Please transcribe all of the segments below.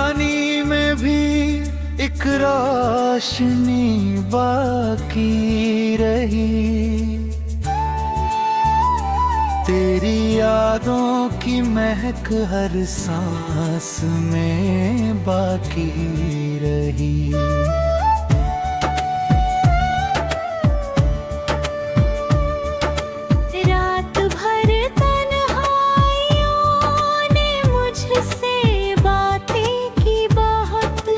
वीरानी में भी एक रोशनी बाकी रही। तेरी यादों की महक हर सांस में बाकी रही। रात भर तन्हाइयों ने मुझसे बातें की बहुत।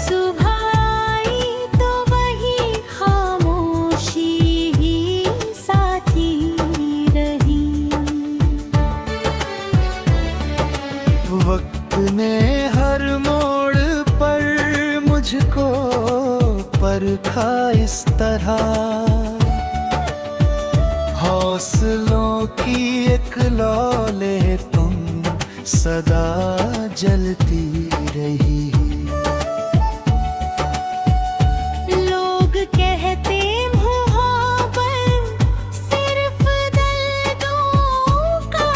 सुबह आई तो वही खामोशी ही साथी रही। वक्त ने हर मोड़ पर मुझको परखा इस तरह। हौसलों की एक लौ ले तुम सदा जलती रही। लोग कहते मोहब्बत सिर्फ दर्दों का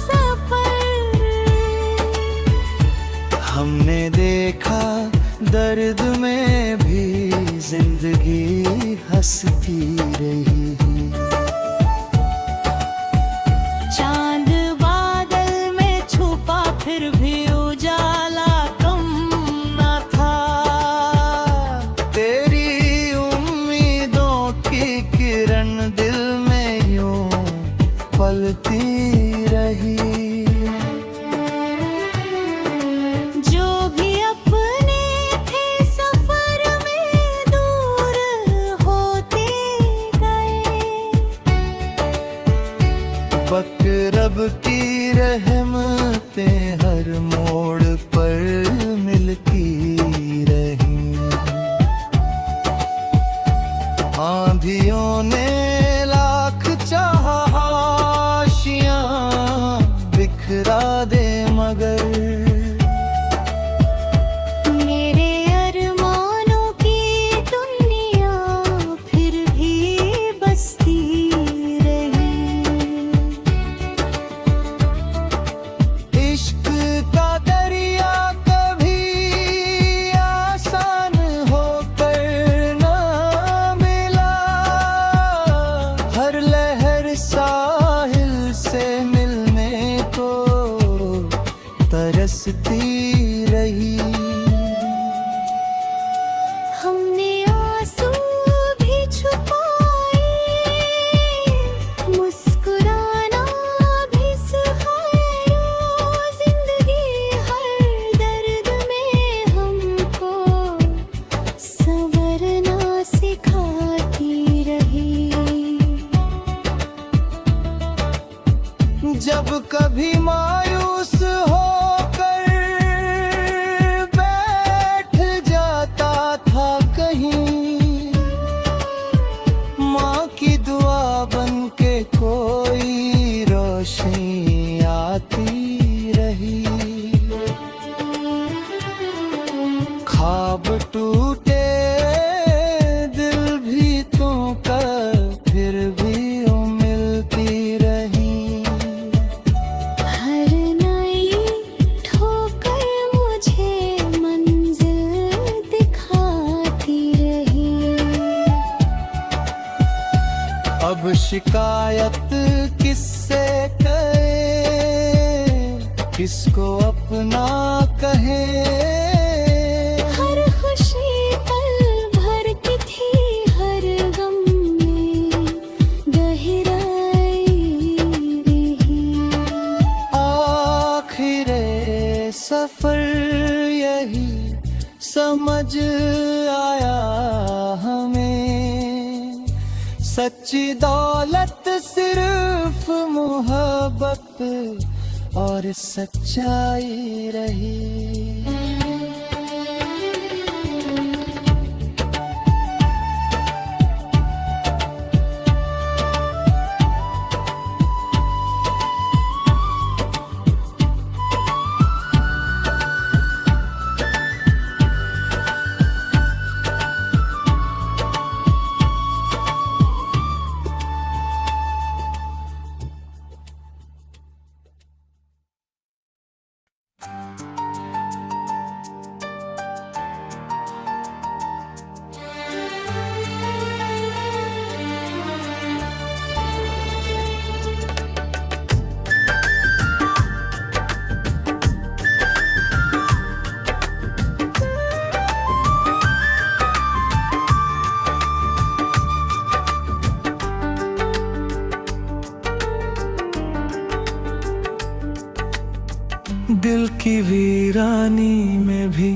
सफर। हमने देखा दर्द में भी जिंदगी हंसती रही। चांद बादल में छुपा फिर भी उजाला कम न था। तेरी उम्मीदों की किरण दिल में यूं पलती रही। जो भी अपने थे सफर में दूर होते गए। बकरब की रहमतें हर मोड़ पर मिलती रही। आंधियों ने लाख चाहा हाशियां बिखरा दे मगर मेरे अरमानों की दुनिया फिर भी बसती रही। इश्क का दरिया कभी आसान होकर ना मिला। हर लहर साहिल से मिलने को तरसती रही। हमने आंसू भी छुपाए, मुस्कुराना भी सिखाया। जिंदगी हर दर्द में हमको संवरना सिखाती रही। जब कभी मायूस होकर बैठ जाता था कहीं, माँ की दुआ बन के कोई रोशनी आती रही। ख्वाब टूटे दिल भी तो कर फिर भी वो मिलती रही। हर नई ठोकर मुझे मंजिल दिखाती रही। अब शिकायत किससे करे, किसको अपना कहे। हर खुशी पल भर की थी, हर गम में गहराई रही। आखिरे सफर यही समझ आया हमें। सच्ची दौलत सिर्फ मोहब्बत और सच्चाई रही। दिल की वीरानी में भी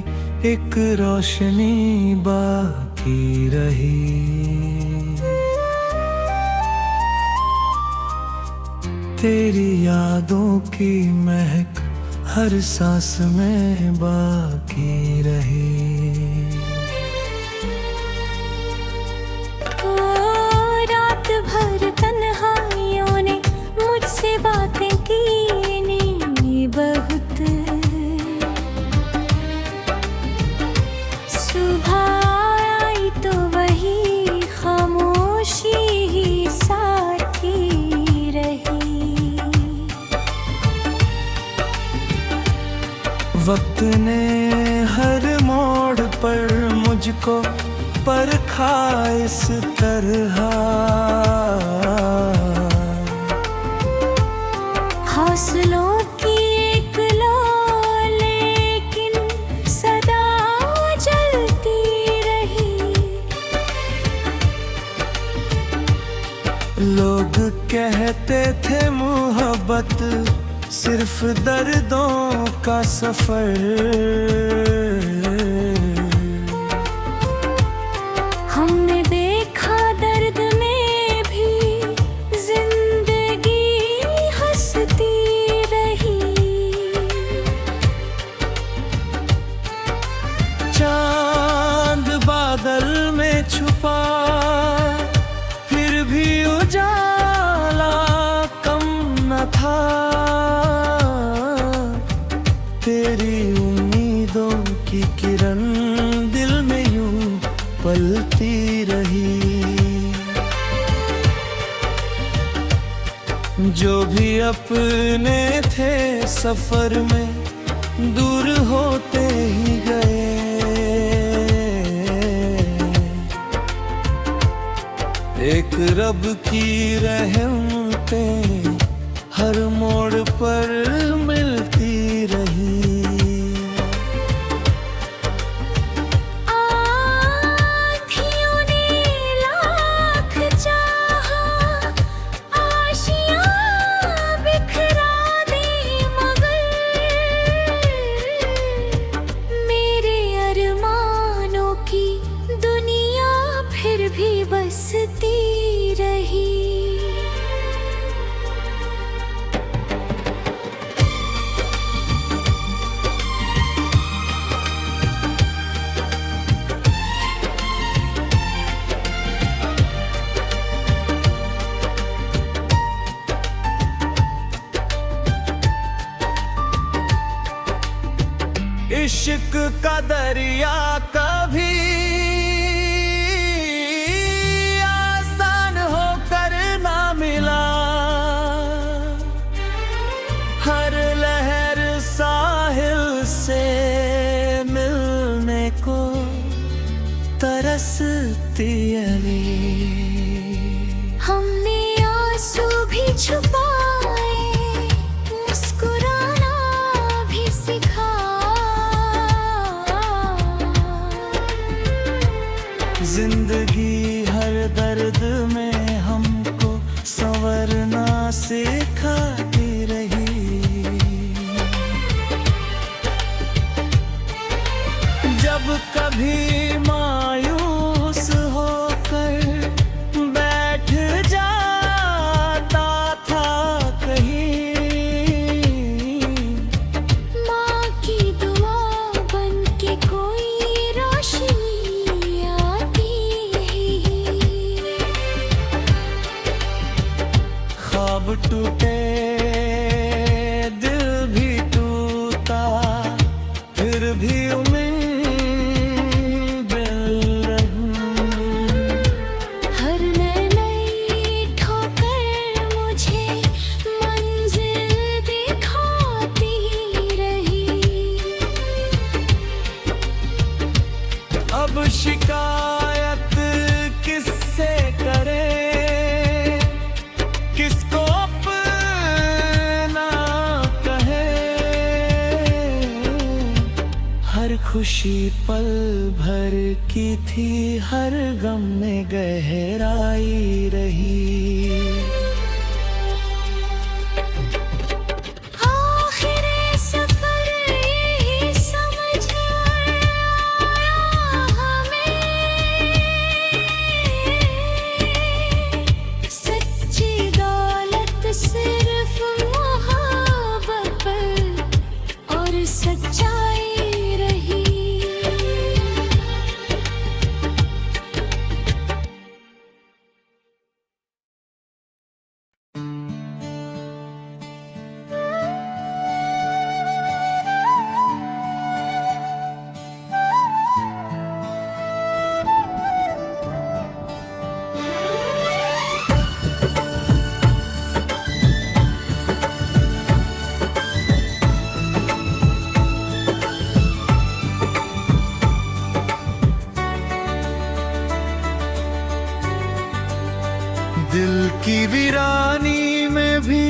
एक रोशनी बाकी रही। तेरी यादों की महक हर सांस में बाकी रही। ओ रात भर तन्हाइयों ने मुझसे बातें की बहुत। सुबह आई तो वही खामोशी ही साथी रही। वक्त ने हर मोड़ पर मुझको परखा इस तरह। हौसलों की एक लो लेकिन सदा जलती रही। लोग कहते थे मोहब्बत सिर्फ दर्दों का सफर। हमने देखा दर्द में भी जिंदगी हंसती रही। चांद बादल में छुपा फिर भी उजाला कम न था। तेरी उम्मीदों की किरण दिल में यूं पलती रही। जो भी अपने थे सफर में दूर होते ही गए। एक रब की रहमतें हर मोड़ पर मिलती रही। आँखियों ने लाख चाहा आशियाँ बिखरा दी मगर मेरे अरमानों की दुनिया फिर भी बसती रही। इश्क का दरिया कभी आसान होकर ना मिला। हर लहर साहिल से मिलने को तरसती अभी। हमने आंसू भी छुपाए मुस्कुराना भी सिखा। जिंदगी हर दर्द में हमको संवरना सिखाती रही। जब कभी मायूस होकर बैठ जाता था कहीं। माँ की दुआ बन के कोई रोशनी ख्वाब टूटे दिल भी टूटा फिर भी उम्मीद खुशी पल भर की थी, हर गम में गहराई रही। आखिरे सफर यही समझ आया हमें, सच्ची दौलत सिर्फ मोहब्बत पर और सच्चाई रही। दिल की वीरानी में भी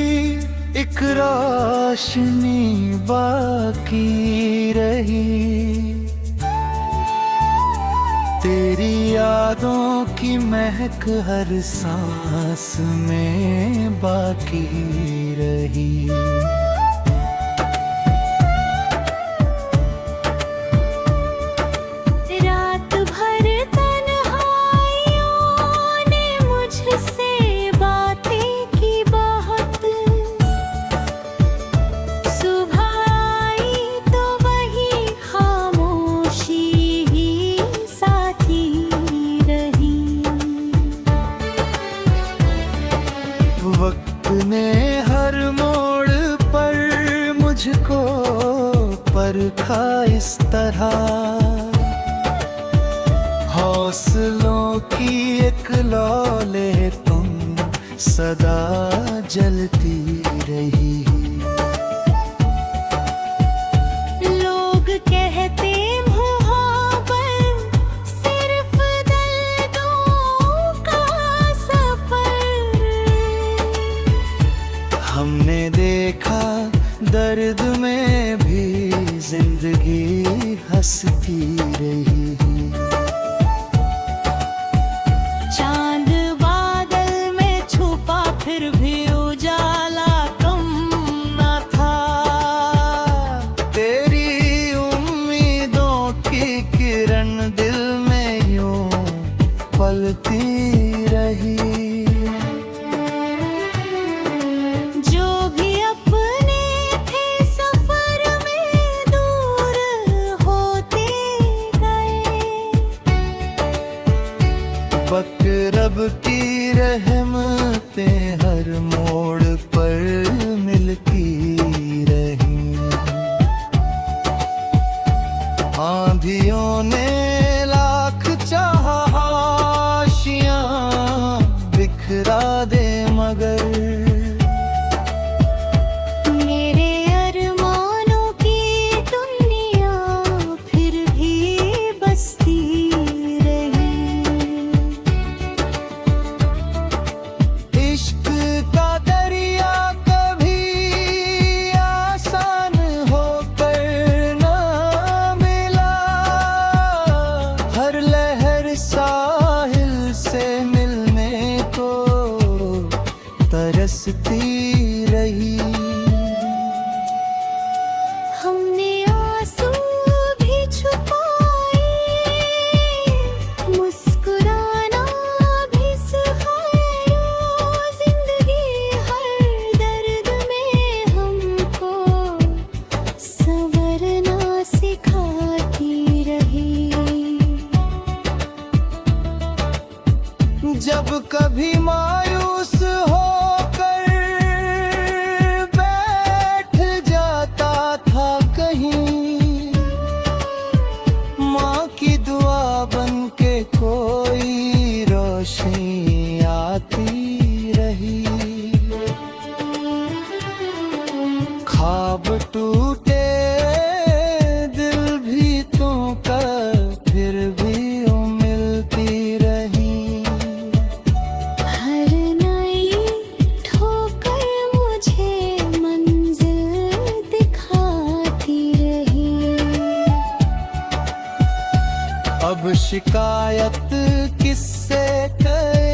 एक रोशनी बाकी रही। तेरी यादों की महक हर सांस में बाकी रही। रात भर तन्हाइयों ने मुझसे बातें की बहुत, सुबह आई तो वही खामोशी ही साथी रही। वक्त ने हर मोड़ पर मुझको परखा इस तरह, हौसलों की एक लौले तुम सदा जलती रही। लोग कहते मोहब्बत सिर्फ दर्दों का सफर, हमने देखा दर्द में भी जिंदगी हंसती रही। चांद बादल में छुपा फिर भी उजाला कम न था। तेरी उम्मीदों की किरण दिल में यूं पलती रही। जो भी अपने थे सफर में दूर होते गए, बकरब की रहमतें हर मोड़ पर मिलती रही। आंधियों ने लाख चाहा आशियां बिखरा दे मगर मेरे अरमानों की दुनिया फिर भी बसती रही। इश्क का दरिया कभी आसान होकर ना मिला। अब शिकायत किससे करे,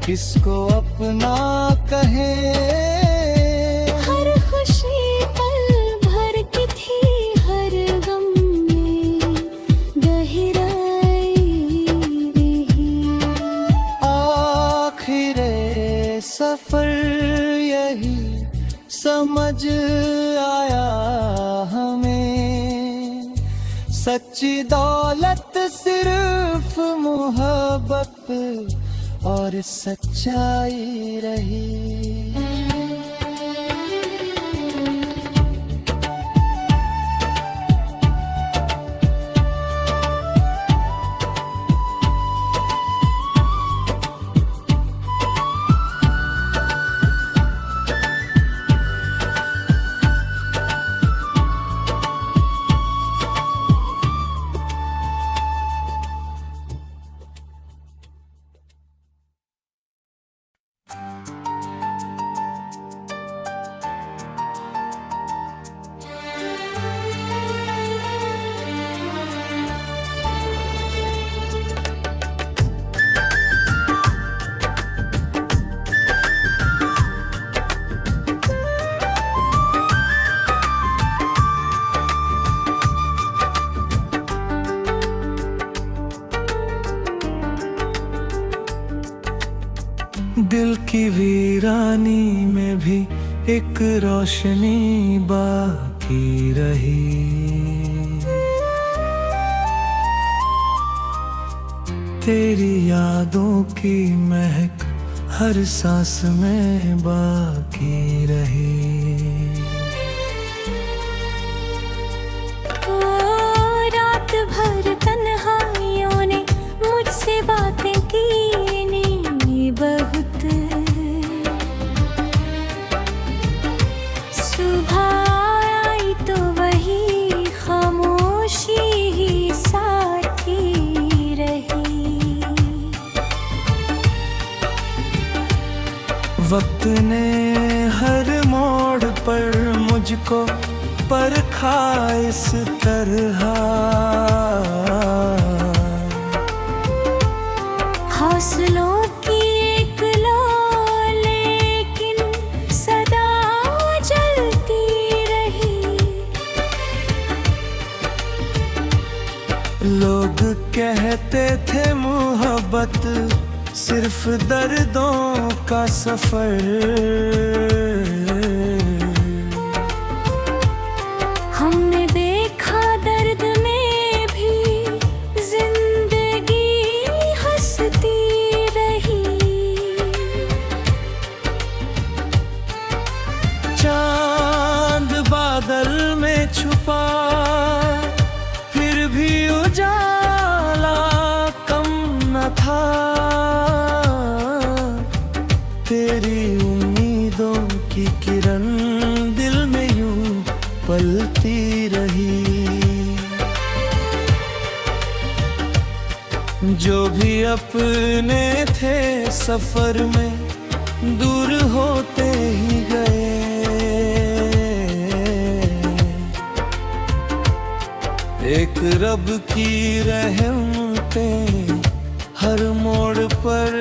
किसको अपना कहे। हर खुशी पल भर की थी, हर गम में गहराई रही। आखिरे सफर यही समझ आया हमें, सच्ची दौलत सिर्फ मोहब्बत और सच्चाई रही। दिल की वीरानी में भी एक रोशनी बाकी रही। तेरी यादों की महक हर सांस में बाकी रही। रात भर तन्हाइयों ने मुझसे बातें की बहुत। सुबह आई तो वही खामोशी ही साथी रही। वक्त ने हर मोड़ पर मुझको परखा इस तरह, हौसलों की एक लो लेकिन सदा जलती रही। लोग कहते थे मोहब्बत सिर्फ दर्दों का सफर, हमने देखा दर्द में भी जिंदगी हंसती रही। चांद बादल में छुपा फिर भी उजाला कम न था। तेरी उम्मीदों की किरण दिल में यूं पलती रही। जो भी अपने थे सफर में दूर होते ही गए। एक रब की रहमतें हर मोड़ पर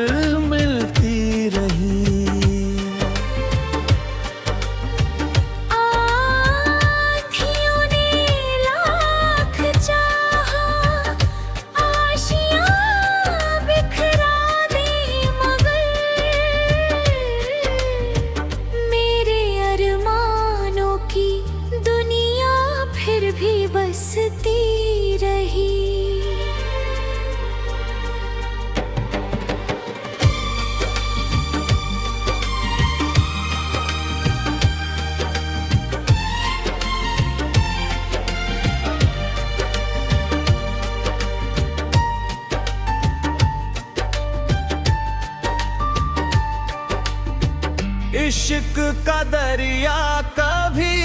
मिलती रही। आँखियों ने लाख चाहा आशियाँ बिखरा दी, मगर मेरे अरमानों की दुनिया फिर भी बसती रही। इश्क का दरिया कभी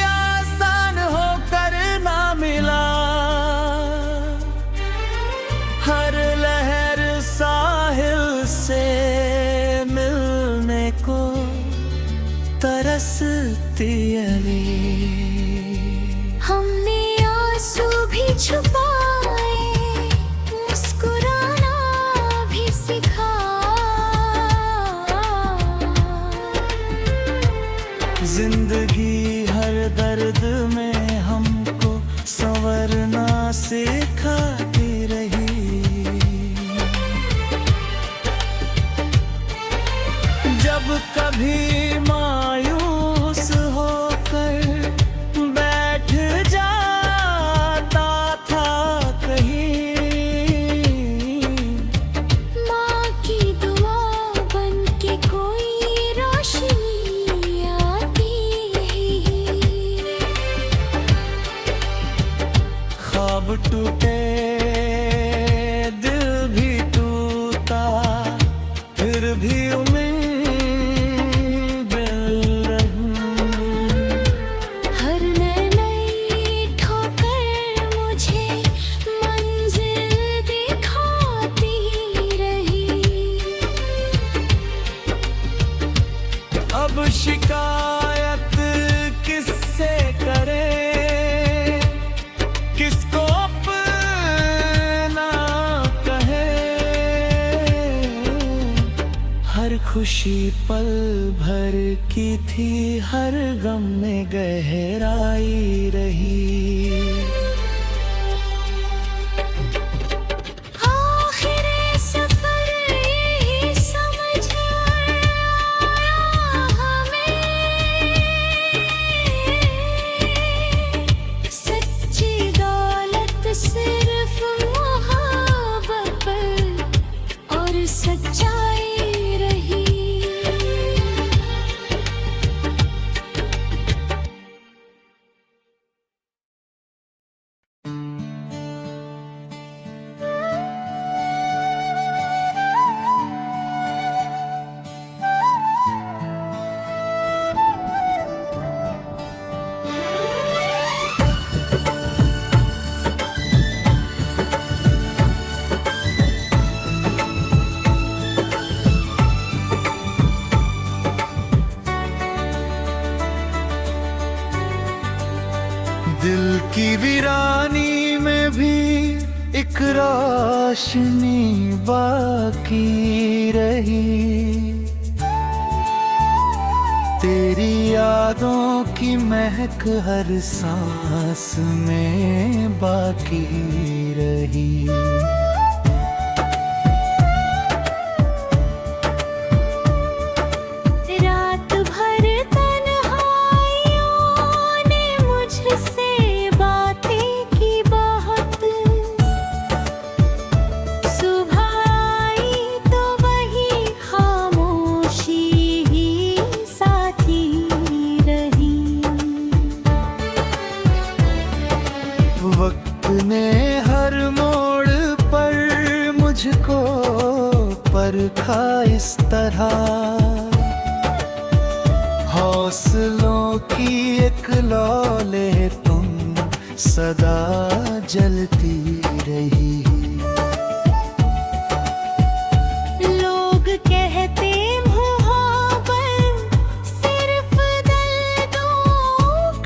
आसान होकर ना मिला। हर लहर साहिल से मिलने को तरसती अली। हमने छुपाए, मुस्कुराना भी सिखा। जिंदगी हर दर्द में हमको संवरना सिखाती रही। जब कभी मायूस होकर बैठ जाता था कहीं, माँ की दुआ बन के कोई रोशनी आती है। ख्वाब टूटे दिल भी टूटा, फिर भी उम्मीद हर नई ठोकर मुझे मंजिल दिखाती रही। अब शिकायत किससे करे, किसको अपना कहे। हर खुशी पल भर की थी, हर गम में गहराई रही। आखिरे सफर यही समझ आया हमें, सच्ची दौलत सिर्फ मोहब्बत और सच्चाई रही। दिल की वीरानी में भी एक रोशनी बाकी रही। तेरी यादों की महक हर सांस में बाकी रही। रात भर तन्हाइयों ने मुझसे बातें की बहुत, सुबह आई तो वही खामोशी ही साथी रही। वक्त ने हर मोड़ पर मुझको परखा इस तरह, हौसलों की एक लौले तुम सदा जलती रही। लोग कहते मोहब्बत सिर्फ दर्दों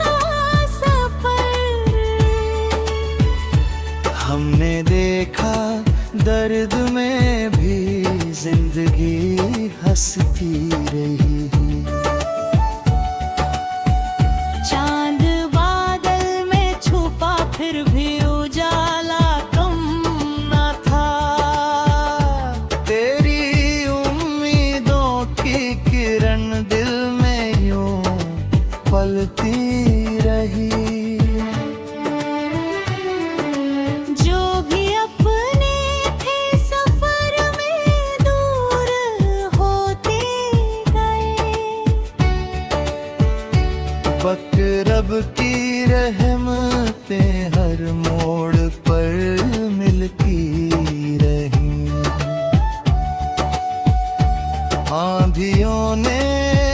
का सफर, हमने देखा दर्द में भी जिंदगी हंसती रही। चांद बादल में छुपा फिर भी उजाला कम न था। तेरी उम्मीदों की किरण दिल में यूं पलती रही। जो भी अपने थे सफर में दूर होते गए, वक्त रब की रहमतें हर मोड़ पर मिलती रही। आंधियों ने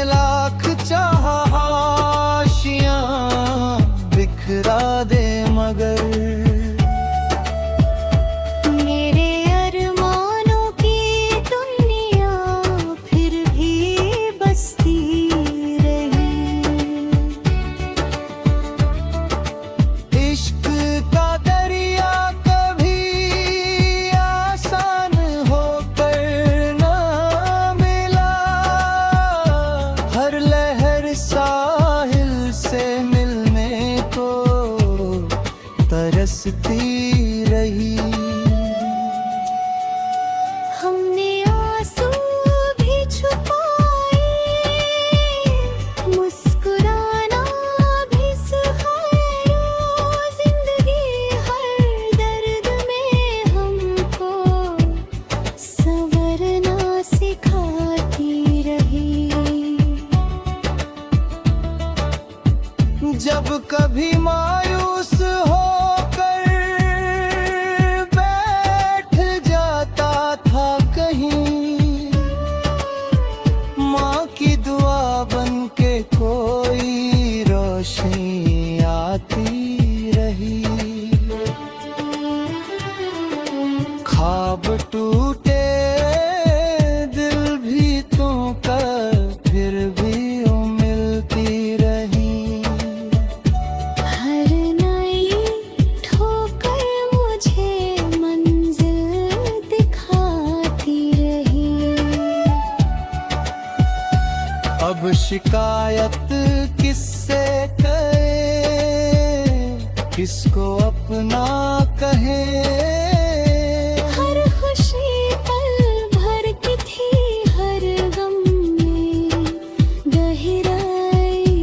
लाख चाहा हाशियां बिखरा दे मगर मेरे अरमानों की दुनिया फिर भी बसती रही। इश्क का दरिया हंसती रही। हमने आंसू भी छुपाए, मुस्कुराना भी सिखाया। जिंदगी हर दर्द में हमको संवरना सिखाती रही। जब कभी मायूस होकर बैठ जाता था कहीं, माँ की दुआ बन के कोई रोशनी आती रही। ख्वाब टूटे दिल भी तोड़कर फिर भी वो मिलती रही। हर नई ठोकर मुझे मंजिल दिखाती रही। अब शिकायत किससे करे, किसको अपना कहे। हर खुशी पल भर की थी, हर गम में गहराई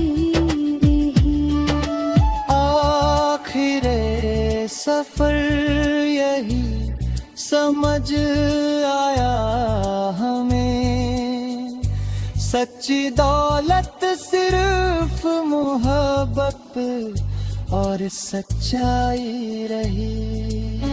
रही। आखिरे सफर यही समझ आया हमें, सच्ची दौलत सिर्फ मोहब्बत और सच्चाई रही।